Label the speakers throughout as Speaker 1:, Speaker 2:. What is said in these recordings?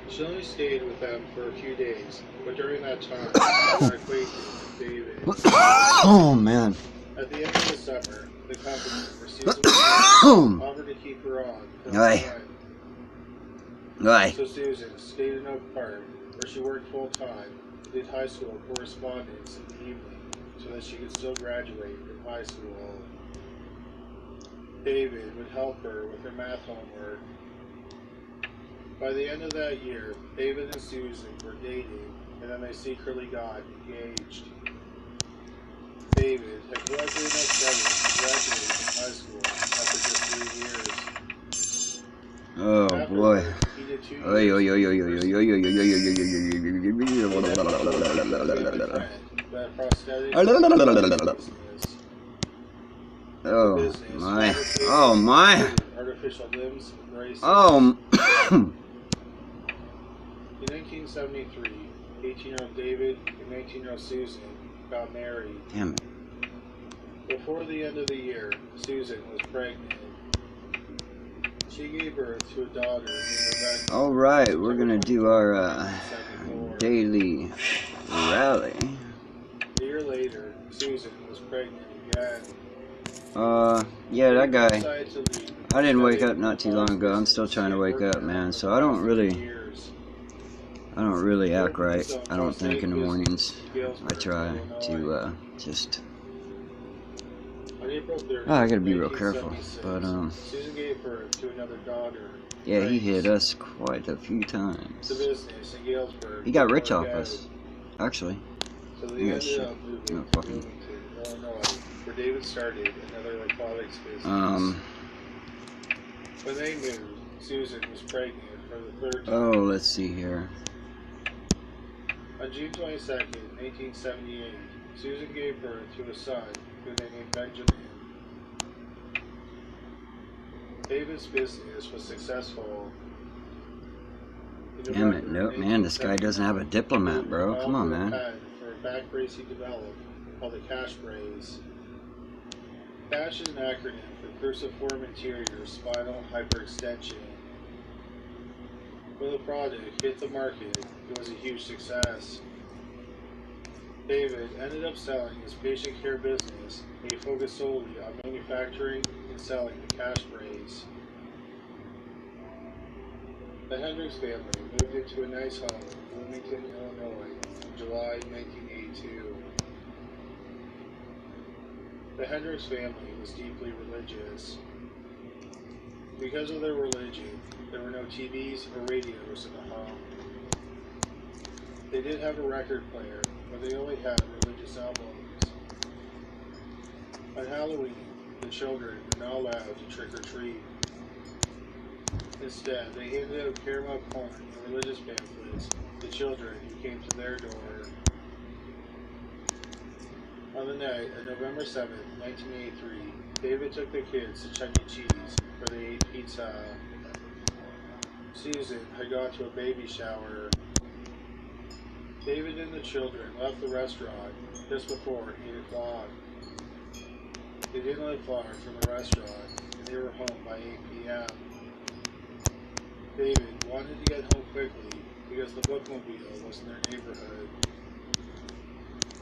Speaker 1: She only stayed with them for a few days, but during that time, she got acquainted with David.
Speaker 2: Oh man.
Speaker 1: At the end of the summer, the company where Susan was offered to keep her on for a time. So Susan stayed in Oak Park, where she worked full time, did high school correspondence in the evening, so that she could still graduate from high school. David would help her with her math homework. By the end of that year, David and Susan were dating, and then they secretly got engaged. David had collected enough credits to graduate from high school after just 3 years.
Speaker 2: Oh boy.
Speaker 1: He did 2
Speaker 2: Oi, oi, oi, oi, oi, oi, oi, oi, oi, oh my. Oh my.
Speaker 1: Artificial limbs and braces.
Speaker 2: Oh.
Speaker 1: In 1973, 18-year-old David and 19-year-old Susan got married.
Speaker 2: Damn it.
Speaker 1: Before the end of the year, Susan was pregnant. She gave birth to a daughter named Rebecca.
Speaker 2: Alright, we're gonna do our daily rally.
Speaker 1: A year later, Susan was pregnant again.
Speaker 2: Yeah, that guy. I didn't wake up not too long ago. I'm still trying to wake up, man. So I don't really act right. I don't think in the mornings. I try to just. Oh, I gotta be real careful. But
Speaker 1: Susan gave birth to another daughter.
Speaker 2: yeah, he hit us quite a few times. He got rich off us, actually.
Speaker 1: So they ended up moving to Illinois, where David started another electronics business. When they moved, Susan was pregnant for the third time.
Speaker 2: Oh, let's see here.
Speaker 1: On June 22nd, 1878, Susan gave birth to a son who they named Benjamin. David's business was successful.
Speaker 2: Damn it, nope, man, this guy doesn't have a diplomat, bro. Come on, man.
Speaker 1: For a back brace he developed called the cash brace. CASH is an acronym for cruciform anterior spinal hyperextension. When the product hit the market, it was a huge success. David ended up selling his patient care business, and he focused solely on manufacturing and selling the cash brace. The Hendricks family moved into a nice home in Bloomington, Illinois in July 1982. The Hendricks family was deeply religious. Because of their religion, there were no TVs or radios in the home. They did have a record player, but they only had religious albums. On Halloween, the children were not allowed to trick or treat. Instead, they handed out caramel corn and religious pamphlets to children who came to their door. On the night of November 7, 1983, David took the kids to Chuck E. Cheese, where they ate pizza. Susan had gone to a baby shower. David and the children left the restaurant just before 8 o'clock. They didn't live far from the restaurant, and they were home by 8 p.m. David wanted to get home quickly because the bookmobile was in their neighborhood.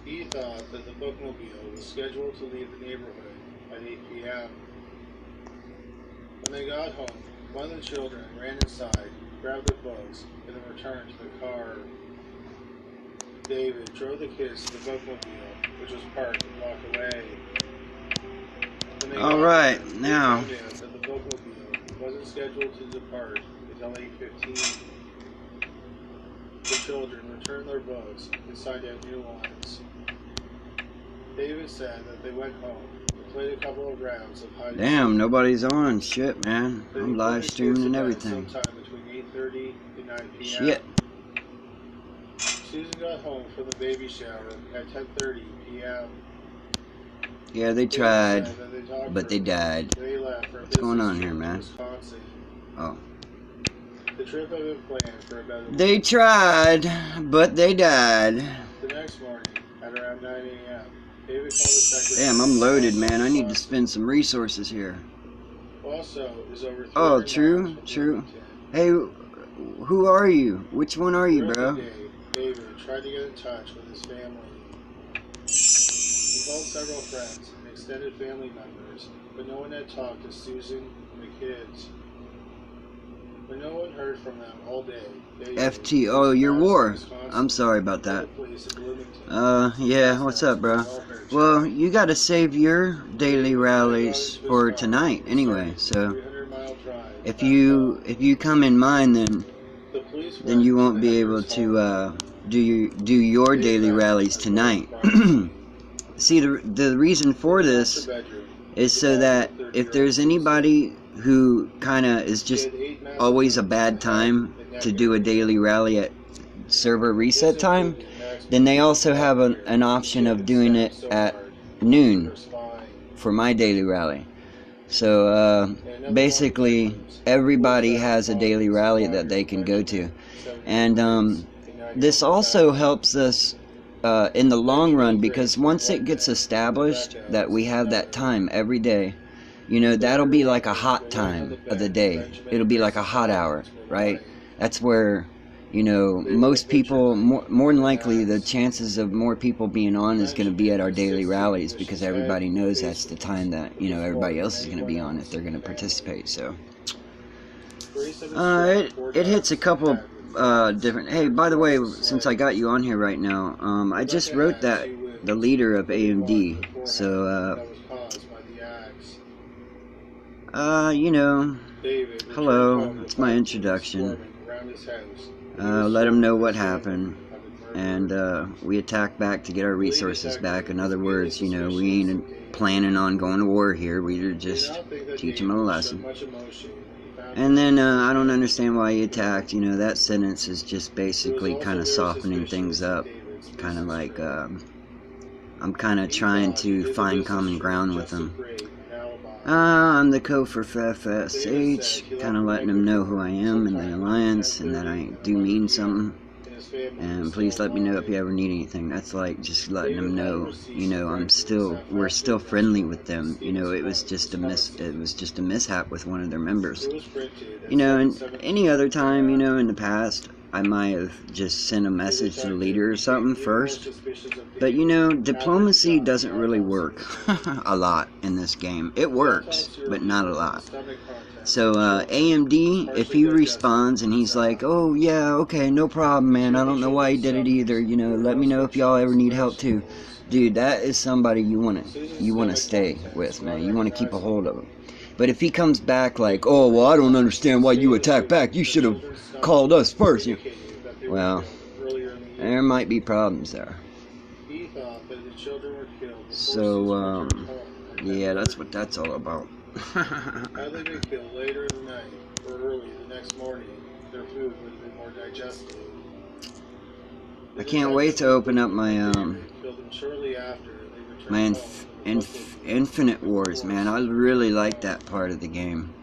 Speaker 1: He thought that the bookmobile was scheduled to leave the neighborhood at 8 p.m. When they got home, one of the children ran inside, grabbed the books, and then returned to the car. David drove the kids to the bookmobile, which was parked a block away.
Speaker 2: Alright, now.
Speaker 1: The bookmobile wasn't scheduled to depart until 8:15. The children returned their books and signed out new ones. David said that they went home and played a couple of rounds of hide and seek.
Speaker 2: Damn, nobody's on. Shit, man. I'm live streaming and everything.
Speaker 1: Sometime between 8:30 and 9 p.m.
Speaker 2: Shit.
Speaker 1: Susan got home from the baby shower at 10:30 p.m.
Speaker 2: Yeah, they tried, but they died.
Speaker 1: They left for
Speaker 2: What's going on here, man?
Speaker 1: Wisconsin.
Speaker 2: Oh.
Speaker 1: The trip had been planned for about a week.
Speaker 2: They tried, but they died.
Speaker 1: The next morning, at around 9 a.m., David called the secretary.
Speaker 2: Damn, I'm loaded, man. I need to spend some resources here.
Speaker 1: Also, is over.
Speaker 2: Oh, true. Hey, Who are you? Which one are you, bro?
Speaker 1: David tried to get in touch with his family. He called several friends and extended family members, but no one had talked to Susan and the kids. But no one heard from them all day.
Speaker 2: FT, oh, your war. I'm sorry about that. Yeah, what's up, bro? Well, you gotta save your daily rallies for tonight anyway, so if you come in mine, then you won't be able to do your daily rallies tonight. See, the reason for this is so that if there's anybody who kind of is just always a bad time to do a daily rally at server reset time, then they also have an option of doing it at noon for my daily rally. So basically everybody has a daily rally that they can go to, and this also helps us in the long run, because once it gets established that we have that time every day, you know, that'll be like a hot time of the day. It'll be like a hot hour, right? That's where, you know, most people, more than likely, the chances of more people being on is going to be at our daily rallies, because everybody knows that's the time that, you know, everybody else is going to be on if they're going to participate. So it hits a couple different. Hey, by the way, since I got you on here right now, I just wrote the leader of AMD. So you know, hello, it's my introduction. Let them know what happened, and we attack back to get our resources back. In other words, you know, we ain't planning on going to war here. We're just teach them a lesson. And then I don't understand why he attacked. You know, that sentence is just basically kind of softening things up, kind of like I'm kind of trying to find common ground with him. I'm the code for FSH, kind of letting them know who I am in the Alliance and that I do mean something. And please let me know if you ever need anything. That's like just letting them know, you know, we're still friendly with them. You know, it was just a mishap with one of their members. You know, and any other time, you know, in the past, I might have just sent a message to the leader or something first. But, you know, diplomacy doesn't really work a lot in this game. It works, but not a lot. So, AMD, if he responds and he's like, oh, yeah, okay, no problem, man. I don't know why he did it either. You know, let me know if y'all ever need help, too. Dude, that is somebody you want to stay with, man. You want to keep a hold of him. But if he comes back like, oh, well, I don't understand why you attacked back. You should have called us first. Well, there might be problems there. So, yeah, that's what that's all about.
Speaker 1: Had they been killed later in the night or early the next morning, their food would have been more digestible.
Speaker 2: I can't wait to open up my my Infinite Wars, man. I really like that part of the game.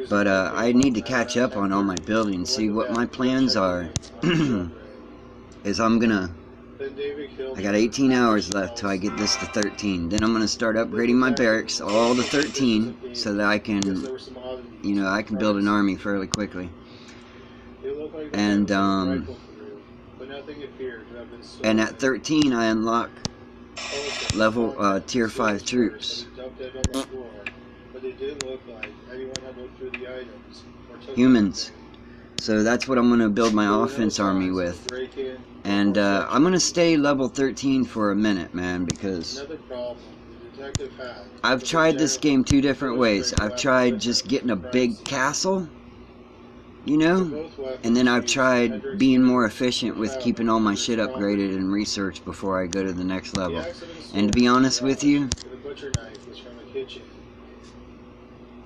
Speaker 2: But I need to catch up on all my building. See, what my plans are is I got 18 hours left till I get this to 13. Then I'm gonna start upgrading my barracks, all the 13, so that I can, you know, I can build an army fairly quickly. And at 13 I unlock level tier 5 troops. Humans. So that's what I'm going to build my offense army with. And I'm going to stay level 13 for a minute, man, because I've tried this game 2 different ways. I've tried just getting a big castle, you know, and then I've tried being more efficient with keeping all my shit upgraded and researched before I go to the next level. And to be honest with you,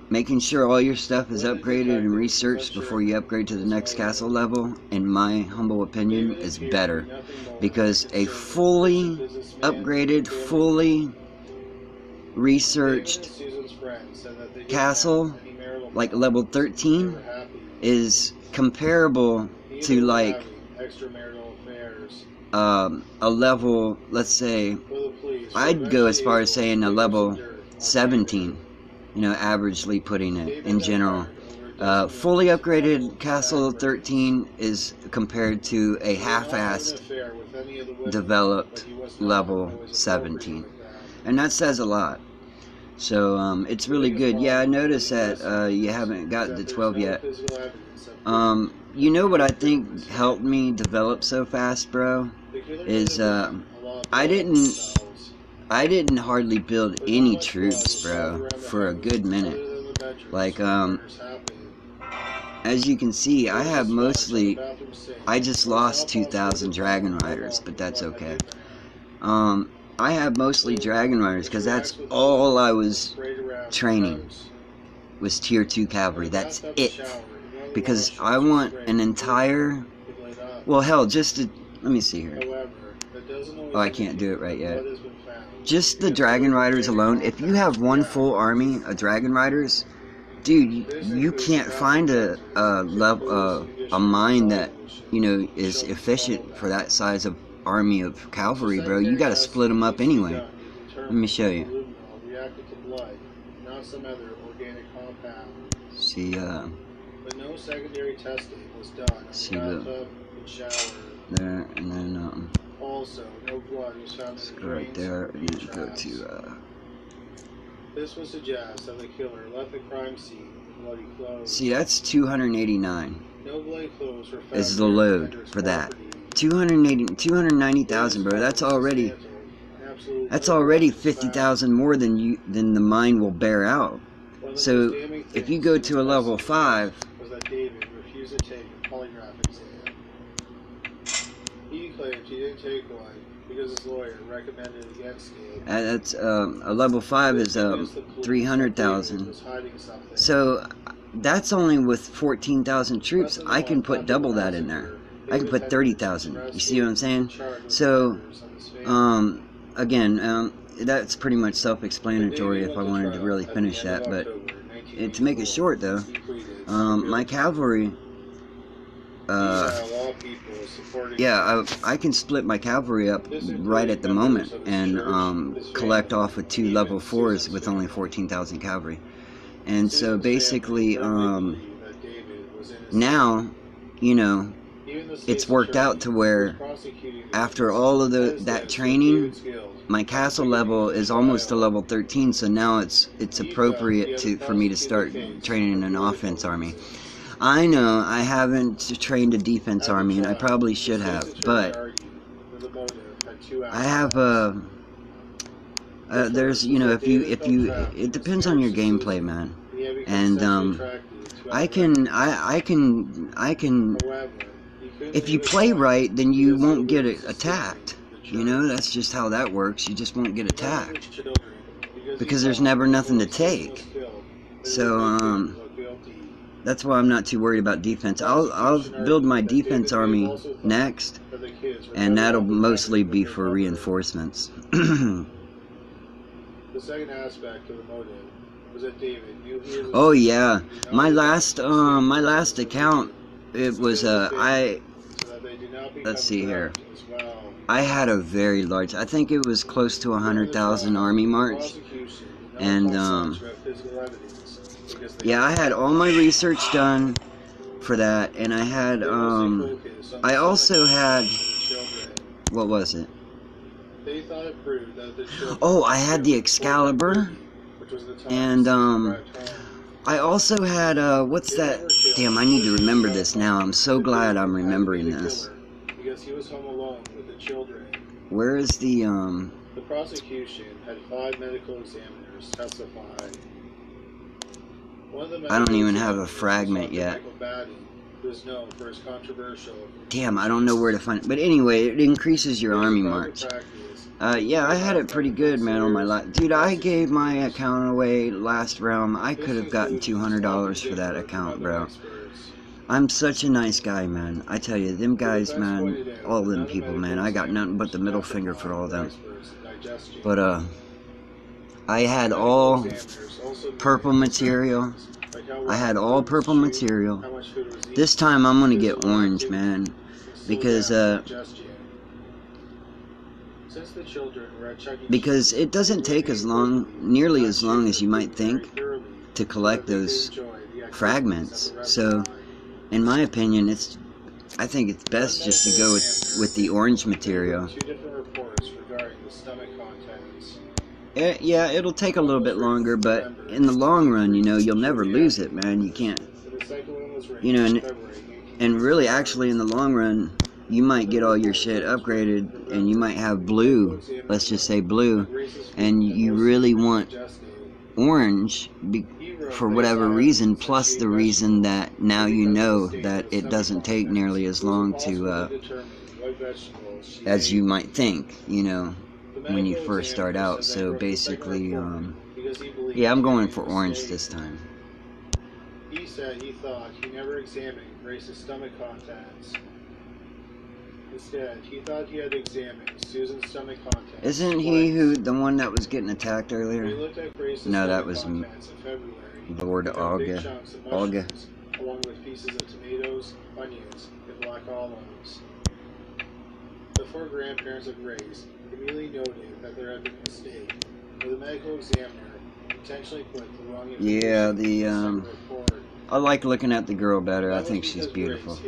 Speaker 2: making sure all your stuff is upgraded and researched before you upgrade to the next castle level, in my humble opinion, is better. Because a fully upgraded, fully researched castle, like level 13, is comparable to like a level, let's say, I'd go as far as saying a level 17, you know, averagely putting it in general. Fully upgraded Castle 13 is compared to a half-assed developed level 17, and that says a lot. So it's really good. Yeah, I noticed that you haven't gotten to 12 yet. You know what I think helped me develop so fast, bro, is I didn't hardly build any troops, bro, for a good minute. Like as you can see, I have mostly, I just lost 2,000 Dragon Riders, but that's okay. I have mostly Dragon Riders because that's all I was training, was tier 2 cavalry. That's it. Because I want an entire, well, hell, just to, let me see here. Oh, I can't do it right yet. Just the Dragon Riders alone, if you have one full army of Dragon Riders, dude, you can't find a mine that, you know, is efficient for that size of army of cavalry, bro. You gotta split them up anyway. Let me show you. See,
Speaker 1: but no secondary testing was done.
Speaker 2: See the there, and then
Speaker 1: also no blood was found in the
Speaker 2: go right there, and then go to
Speaker 1: this would suggest that the killer left the crime scene in bloody clothes.
Speaker 2: See, that's 289.
Speaker 1: No bloody clothes were found
Speaker 2: is the load for that. 290,000, bro. That's already 50,000 more than the mine will bear out. So if you go to a level 5,
Speaker 1: was that David refused to take a polygraph exam. He claimed he didn't take one because his lawyer recommended against it.
Speaker 2: That's a level 5 is 300,000. So that's only with 14,000 troops. I can put double that in there. I can put 30,000. You see what I'm saying? So again, that's pretty much self-explanatory if I wanted to really finish that, but to make it short though, my cavalry, yeah, I can split my cavalry up right at the moment and collect off with 2 level 4s with only 14,000 cavalry. And so basically now, you know, it's worked out to where after all of that training, my castle level is almost to level 13, so now it's appropriate for me to start training an offense army. I know I haven't trained a defense army, and I probably should have, but I have there's, you know, if you it depends on your gameplay, man, and I can if you play right, then you won't get attacked. You know, that's just how that works. You just won't get attacked because there's never nothing to take. So that's why I'm not too worried about defense. I'll build my defense army next, and that'll mostly be for reinforcements.
Speaker 1: The second aspect of the motive was that David knew he was.
Speaker 2: Oh yeah, my last account, it was let's see here. I had a very large, I think it was close to 100,000 army march, and yeah, I had all my research done for that, and I had I also had, what was it? Oh, I had the Excalibur, and I also had what's that? Damn, I need to remember this now. I'm so glad I'm remembering this.
Speaker 1: Because he was home alone with the children.
Speaker 2: Where is the
Speaker 1: The prosecution had 5 medical examiners testify. One of the
Speaker 2: I don't even have a fragment yet.
Speaker 1: Who is known for his controversial.
Speaker 2: Damn, I don't know where to find it. But anyway, it increases your army march. Yeah, I had it pretty good, man, on my last. Dude, I gave my account away last round. I could have gotten $200 for that account, bro. I'm such a nice guy, man. I tell you, them guys, man, all them people, man, I got nothing but the middle finger for all them. But, I had all purple material. I had all purple material. This time I'm gonna get orange, man, because it doesn't take nearly as long as you might think to collect those fragments. So, in my opinion, I think it's best just to go with the orange material.
Speaker 1: Two different reports regarding the stomach contents.
Speaker 2: Yeah, it'll take a little bit longer, but in the long run, you know, you'll never lose it, man. You can't, you know, and really, actually, in the long run, you might get all your shit upgraded, and you might have blue, let's just say blue, and you really want orange for whatever reason, plus the reason that now you know that it doesn't take nearly as long to, as you might think, you know, when you first start out. So basically, yeah, I'm going for orange this time.
Speaker 1: He said he thought he never examined Grace's stomach contents. Instead, he thought he had examined Susan's stomach contents.
Speaker 2: Isn't he the one that was getting attacked earlier?
Speaker 1: He looked at Grace's
Speaker 2: no, that was
Speaker 1: February,
Speaker 2: Lord Olga.
Speaker 1: Along with pieces of tomatoes, onions, and black olives. The four grandparents of Grace immediately noted that there had been a mistake, where the medical examiner intentionally put the wrong information in the report. I
Speaker 2: like looking at the girl better. I think she's beautiful.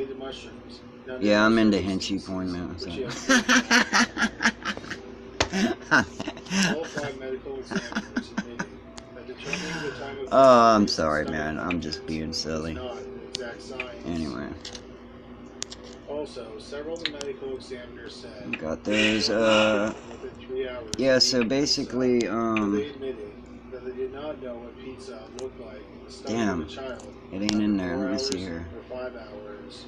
Speaker 2: Yeah, I'm into Henchy porn now. So. Oh, I'm sorry, man. I'm just being silly. Anyway.
Speaker 1: Also, several of the medical examiners said
Speaker 2: got those, yeah, so basically,
Speaker 1: they admitted that they did not know what pizza looked like in the stomach of a child.
Speaker 2: It ain't in there. Let me see here.
Speaker 1: For 5 hours.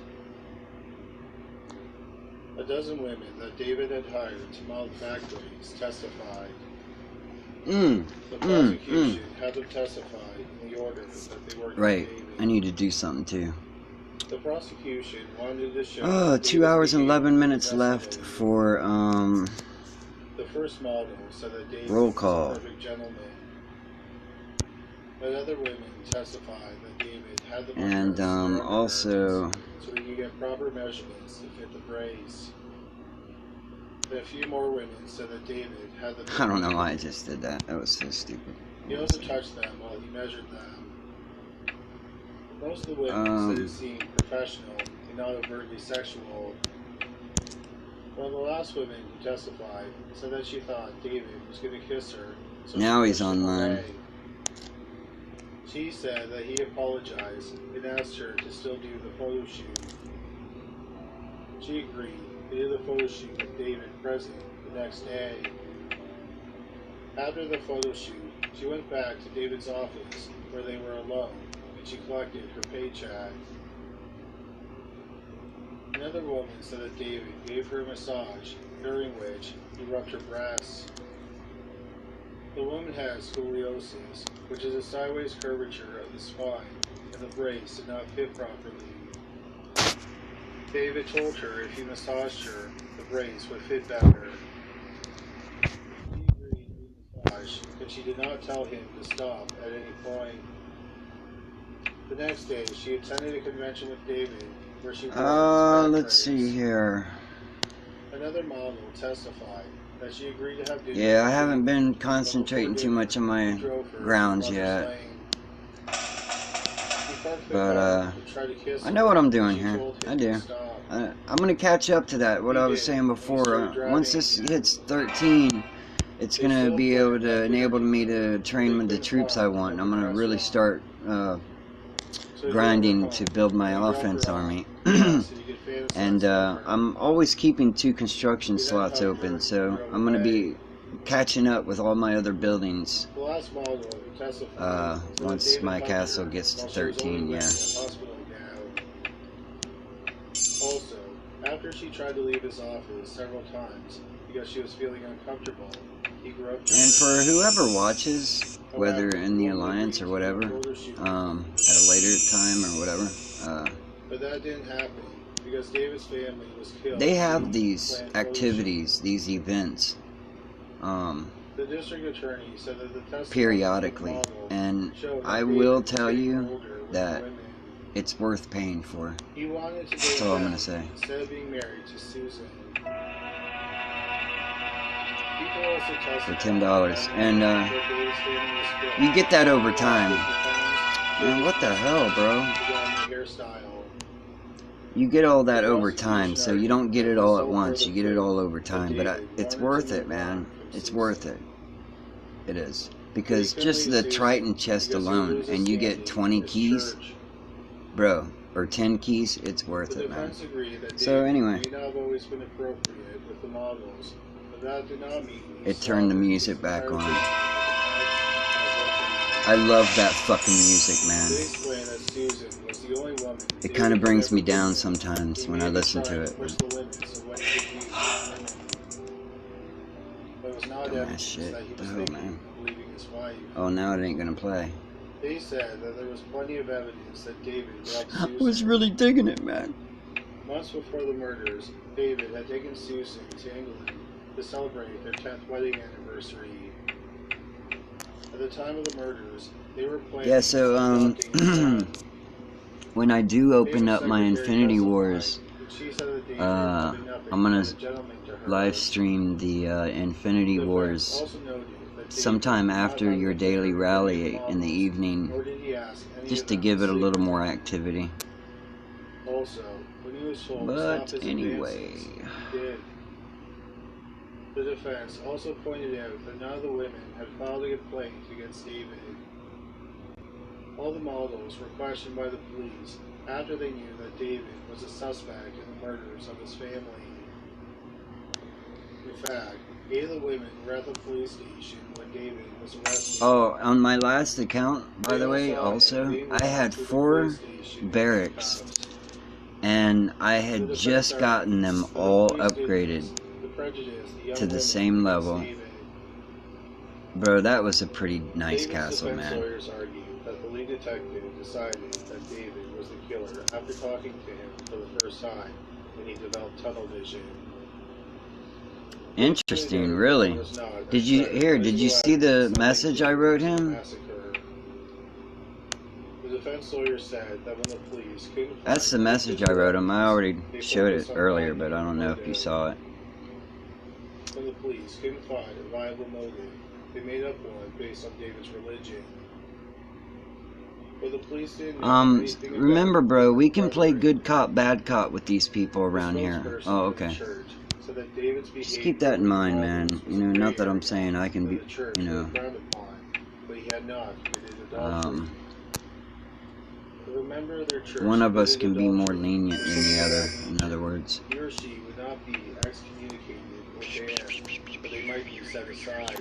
Speaker 1: A dozen women that David had hired to model factories testified. The prosecution had them testify in the order that they worked.
Speaker 2: Right. I need to do something too.
Speaker 1: The prosecution wanted to show.
Speaker 2: Oh, 2 hours and 11 minutes left for
Speaker 1: the first model said that David
Speaker 2: roll call.
Speaker 1: was a perfect gentleman. But other women testified that David had the
Speaker 2: and also
Speaker 1: so he could get proper measurements to fit the brace. Then a few more women said that David had the.
Speaker 2: I don't know why I just did that. That was so stupid.
Speaker 1: He also touched them while he measured them. Most of the women said it seemed professional and not overtly sexual. One of the last women who testified said that she thought David was going to kiss her. So
Speaker 2: now he's online.
Speaker 1: She said that he apologized and asked her to still do the photo shoot. She agreed to do the photo shoot with David present the next day. After the photo shoot, she went back to David's office where they were alone. She collected her paycheck. Another woman said that David gave her a massage, during which he rubbed her breasts. The woman has scoliosis, which is a sideways curvature of the spine, and the brace did not fit properly. David told her if he massaged her, the brace would fit better. She agreed to the massage, but she did not tell him to stop at any point. The next day, she attended a convention with David, where she
Speaker 2: let's see here.
Speaker 1: Another model testified that she agreed to have David.
Speaker 2: Yeah, I haven't been concentrating too much on my grounds yet. But, I know what I'm doing here. I do. I'm going to catch up to that, what I was saying before. Once this hits 13, it's going to be able to enable me to train with the troops I want. I'm going to really start grinding to build my offense army. And I'm always keeping 2 construction slots open, so I'm going to be catching up with all my other buildings once my castle gets to 13, yeah.
Speaker 1: Also, after she tried to leave his office several times because she was feeling uncomfortable, he groped her.
Speaker 2: And for whoever watches, whether in the Alliance or whatever, at a later time or whatever,
Speaker 1: but that didn't happen because David's family was killed.
Speaker 2: They have these activities, these events,
Speaker 1: the district attorney said that the
Speaker 2: periodically, and I will tell you that it's worth paying for.
Speaker 1: He wanted to
Speaker 2: That's all I'm going to say.
Speaker 1: Instead of being married to Susan.
Speaker 2: For $10, and you get that over time. Man, what the hell, bro?
Speaker 1: Hairstyle.
Speaker 2: You get all that over time, so you don't get it all at once. You get it all over time, but it's worth it, man. It's worth it. It is. Because just the Triton chest alone, and you get 20 keys, bro, or 10 keys, it's worth it, man. So anyway, it turned the music back on. I love that fucking music, man. It kind of brings me down sometimes when I listen to it. Dumbass shit. Oh, man. Oh, now it ain't gonna play.
Speaker 1: They said that there was plenty of evidence that David loved Susan.
Speaker 2: I was really digging it, man.
Speaker 1: Months before the murders, David had taken Susan to England to celebrate their 10th wedding anniversary. At the time of the murders, they were planning.
Speaker 2: Yeah, so when I do open up my Infinity Wars, I'm gonna live stream the Infinity Wars sometime after your daily rally in the evening, just to give it a little more activity. But anyway,
Speaker 1: the defense also pointed out that none of the women had filed a complaint against David. All the models were questioned by the police after they knew that David was a suspect in the murders of his family. In fact, 8 of the women were at the police station when David was arrested.
Speaker 2: Oh, on my last account, by the way, also, I had 4 barracks, and I had just gotten them all upgraded to the same level. Bro, that was a pretty nice castle, man.
Speaker 1: Lawyers argued that the lead detective decided that David was the killer after talking to him for the first time when he developed tunnel vision.
Speaker 2: Interesting, really. Did you see the message I wrote him?
Speaker 1: The defense lawyer said that when the police couldn't.
Speaker 2: That's the message I wrote him. I already showed it earlier, but I don't know if you saw it.
Speaker 1: When the police couldn't find a viable motive, they made up one based on David's religion. But the police didn't know anything about
Speaker 2: remember, bro, we can play good cop, bad cop with these people around here. Oh, okay. Just keep that in mind, man. You know, not that I'm saying I can be, you know, one of us can be more lenient than the other, in other words.
Speaker 1: He or she would not be excommunicated or banned, but they might be set aside.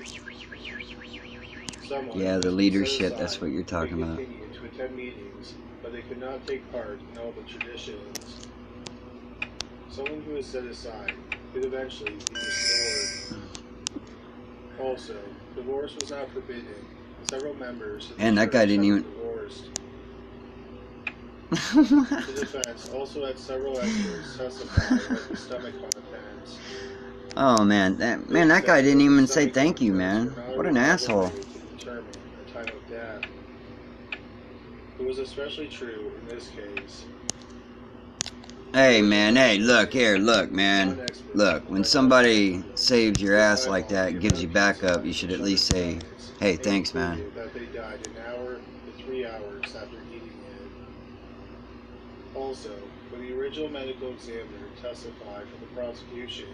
Speaker 2: Yeah, the leadership, that's what you're talking about.
Speaker 1: They continued to attend meetings, but they could not take part in all the traditions. Someone who is set aside could eventually be restored. Also, divorce was not forbidden. Several members of the
Speaker 2: and that guy didn't even
Speaker 1: divorced. The defense also had several experts testify about the stomach contents.
Speaker 2: Oh man, that guy didn't even say thank you, man. What an asshole.
Speaker 1: It was especially true in this case.
Speaker 2: Hey man, hey, look here, look man. Look, when somebody saves your ass like that, gives you backup, you should at least say, hey, thanks man.
Speaker 1: That they died an hour to 3 hours after eating it. Also, when the original medical examiner testified for the prosecution,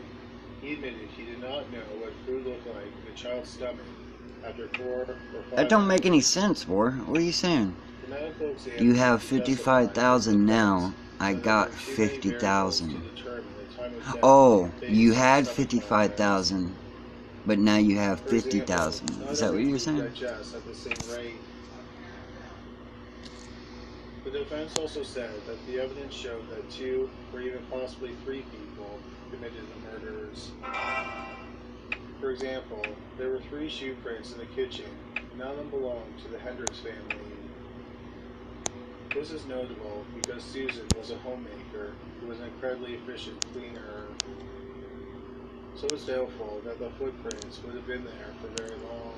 Speaker 1: he admitted he did not know what food looked like in a child's stomach after 4 or 5
Speaker 2: That don't make any sense, boy. What are you saying? You have 55,000 now. I got 50,000. Oh, you had 55,000, but now you have 50,000. Is that what you're saying?
Speaker 1: The defense also said that the evidence showed that 2 or even possibly 3 people committed the murders. For example, there were 3 shoe prints in the kitchen, and none of them belonged to the Hendricks family. This is notable because Susan was a homemaker who was an incredibly efficient cleaner. So it's doubtful that the footprints would have been there for very long.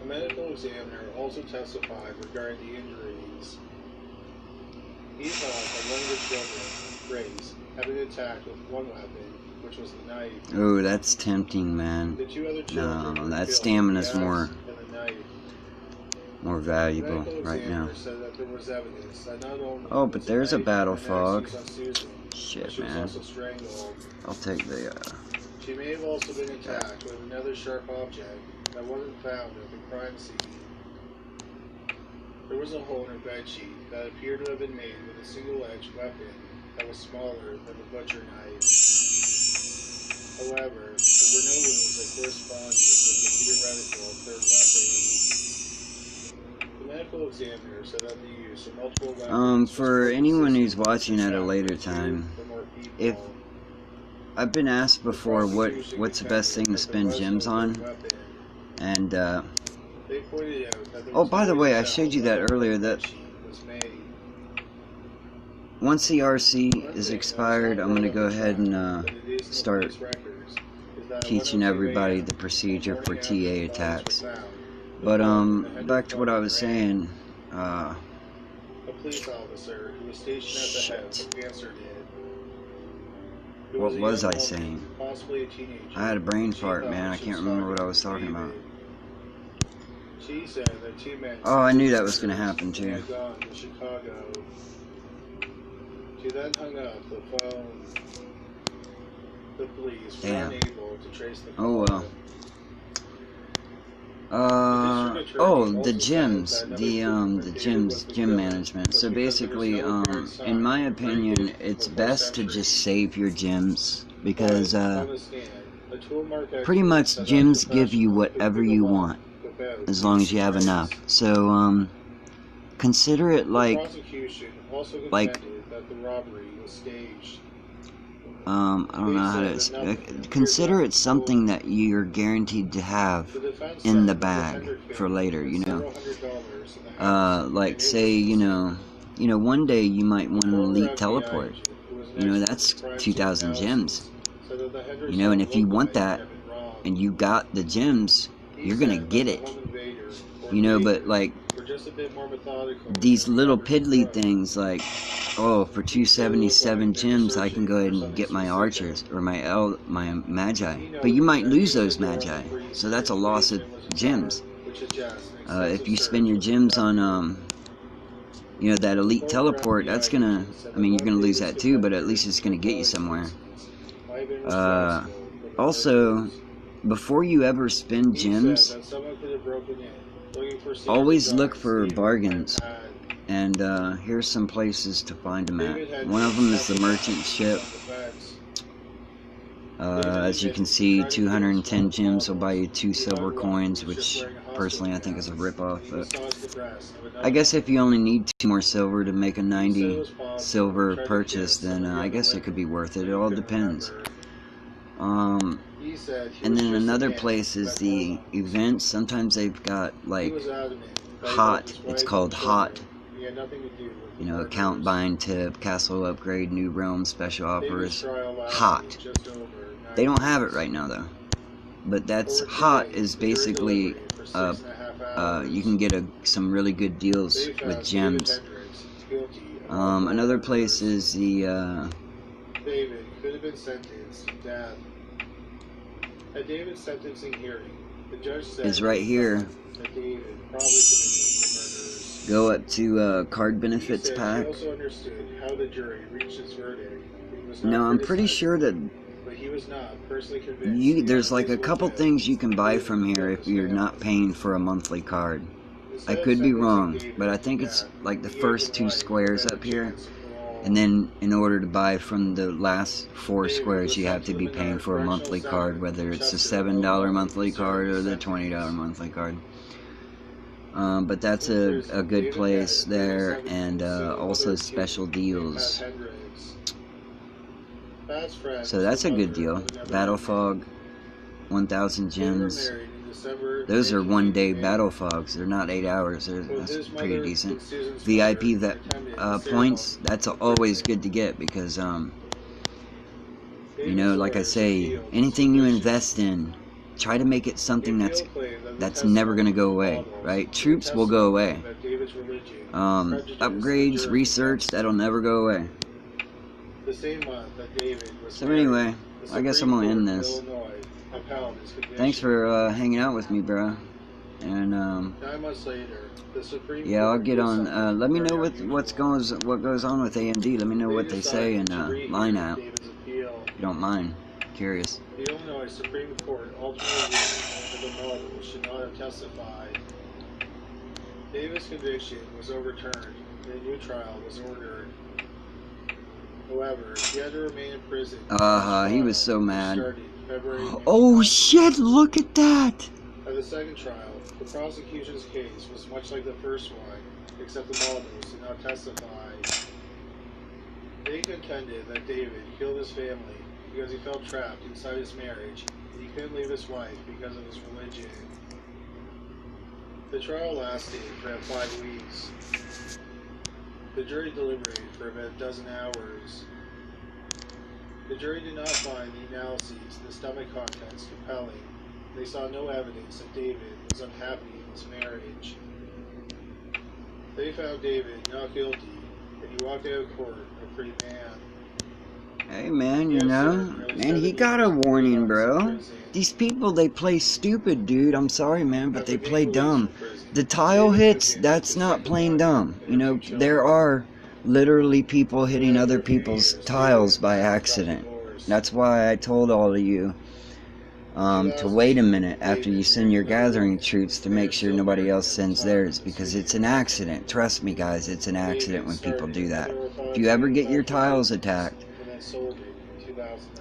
Speaker 1: The medical examiner also testified regarding the injuries. He thought that one of the children, Grace, had been attacked with one weapon, which was the knife.
Speaker 2: Oh, that's tempting, man.
Speaker 1: The 2 other children
Speaker 2: no, that stamina's more. more valuable right now.
Speaker 1: Said that there was evidence that not only
Speaker 2: Oh, but there's a battle fog.
Speaker 1: Susan,
Speaker 2: Shit, man. I'll take the,
Speaker 1: She may have also been attacked with another sharp object that wasn't found at the crime scene. There was a hole in her bedsheet that appeared to have been made with a single-edged weapon that was smaller than a butcher knife. However, there were no wounds that corresponded with the theoretical third weapon. The medical examiner said that the use of multiple weapons...
Speaker 2: For anyone who's watching at a later time, if I've been asked before what's the best thing to spend gems on, and oh, by the way, I showed you that earlier, that once the RC is expired, I'm going to go ahead and start teaching everybody the procedure for TA attacks. But back to what I was saying.
Speaker 1: A police officer who was stationed at the house answered it.
Speaker 2: What was I saying? I had a brain fart, man. I can't remember what I was talking about.
Speaker 1: She said that 2 men...
Speaker 2: Oh, I knew that was going to happen too.
Speaker 1: ...had gone to Chicago. She then hung up the phone. The police were unable to trace the call.
Speaker 2: Oh well. Oh, the gyms, the gym management. So basically, in my opinion, it's best to just save your gyms, because pretty much gyms give you whatever you want as long as you have enough. So consider it like I don't know how to consider it something that you're guaranteed to have in the bag for later, you know. Like say, you know, one day you might want an elite teleport. You know, that's 2,000 gems. You know, and if you want that and you got the gems, you're gonna get it. You know, but like these little piddly things, like, oh, for 277 gems I can go ahead and get my archers or my magi, but you might lose those magi, so that's a loss of gems. If you spend your gems on you know, that elite teleport, that's gonna, I mean, you're gonna lose that too, but at least it's gonna get you somewhere. Also, before you ever spend gems, always look for bargains, and here's some places to find them at. One of them is the merchant ship. As you can see, 210 gems will buy you 2 silver coins, which personally I think is a ripoff, but I guess if you only need 2 more silver to make a 90 silver purchase, then I guess it could be worth it. It all depends. And then another place is the events. Sometimes they've got like hot, it's called hot, you know, account bind tip, castle upgrade, new realm, special offers, hot. They don't have it right now though, but that's hot is basically you can get some really good deals with gems. Another place is the
Speaker 1: David could have been sentenced to death. At David's sentencing hearing, the judge said
Speaker 2: is right here.
Speaker 1: That David probably committed the murders.
Speaker 2: Go up to card benefits pack.
Speaker 1: He also understood how the jury reached its verdict.
Speaker 2: No, I'm pretty sure that
Speaker 1: but he was not personally convinced.
Speaker 2: There's like a couple things you can buy from here if you're not paying for a monthly card. I could be wrong, but I think it's like the first 2 squares up here. And then in order to buy from the last 4 squares, you have to be paying for a monthly card, whether it's the $7 monthly card or the $20 monthly card. But that's a good place there, and also special deals. So that's a good deal. Battle fog, 1,000 gems. Those are 1-day battle fogs. They're not 8 hours. That's pretty decent. VIP points, that's always good to get, because you know, like I say, anything you invest in, try to make it something that's never going to go away, right? Troops will go away. Upgrades, research, that'll never go away. So anyway, I guess I'm going to end this. Thanks for hanging out with me, bro. And
Speaker 1: 9 months later, the Supreme
Speaker 2: yeah, I'll
Speaker 1: Court
Speaker 2: get on. Let me know
Speaker 1: very
Speaker 2: what
Speaker 1: unusual.
Speaker 2: goes on with AMD. Let me know what they say in line out.
Speaker 1: David's appeal.
Speaker 2: If you don't mind, curious.
Speaker 1: The Illinois Supreme Court ultimately ruled that the Muldens should not have testified. David's conviction was overturned and a new trial was ordered. However, he had to remain in prison.
Speaker 2: He was so mad.
Speaker 1: Started February
Speaker 2: Oh shit! Look at that.
Speaker 1: At the second trial, the prosecution's case was much like the first one, except the Muldens did not testify. They contended that David killed his family because he felt trapped inside his marriage and he couldn't leave his wife because of his religion. The trial lasted for about 5 weeks. The jury deliberated for about a dozen hours. The jury did not find the analyses of the stomach contents compelling. They saw no evidence that David was unhappy in his marriage. They found David not guilty, and he walked out of court a free man.
Speaker 2: Hey man, you know, man, he got a warning, bro. These people, they play stupid, dude. I'm sorry, man, but they play dumb. The tile hits, that's not playing dumb. You know, there are literally people hitting other people's tiles by accident. That's why I told all of you to wait a minute after you send your gathering troops to make sure nobody else sends theirs, because it's an accident. Trust me, guys, it's an accident when people do that. If you ever get your tiles attacked,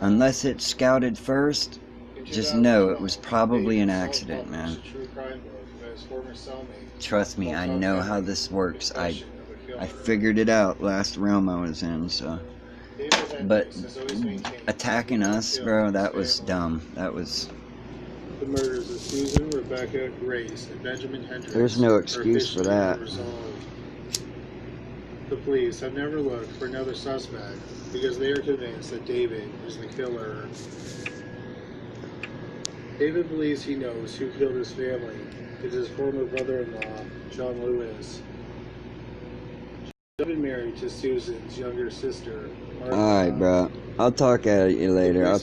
Speaker 2: unless it's scouted first, just know it was probably an accident, man. Trust me, I know how this works. I figured it out last realm I was in, so. But attacking us, bro, that was dumb. That was.
Speaker 1: The murders of Susan, Rebecca, Grace, and Benjamin Hendricks.
Speaker 2: There's no excuse for that.
Speaker 1: The police have never looked for another suspect because they are convinced that David is the killer. David believes he knows who killed his family. It's his former brother-in-law, John Lewis. He's been married to Susan's younger sister, Martha.
Speaker 2: Alright, bro. I'll talk at you later.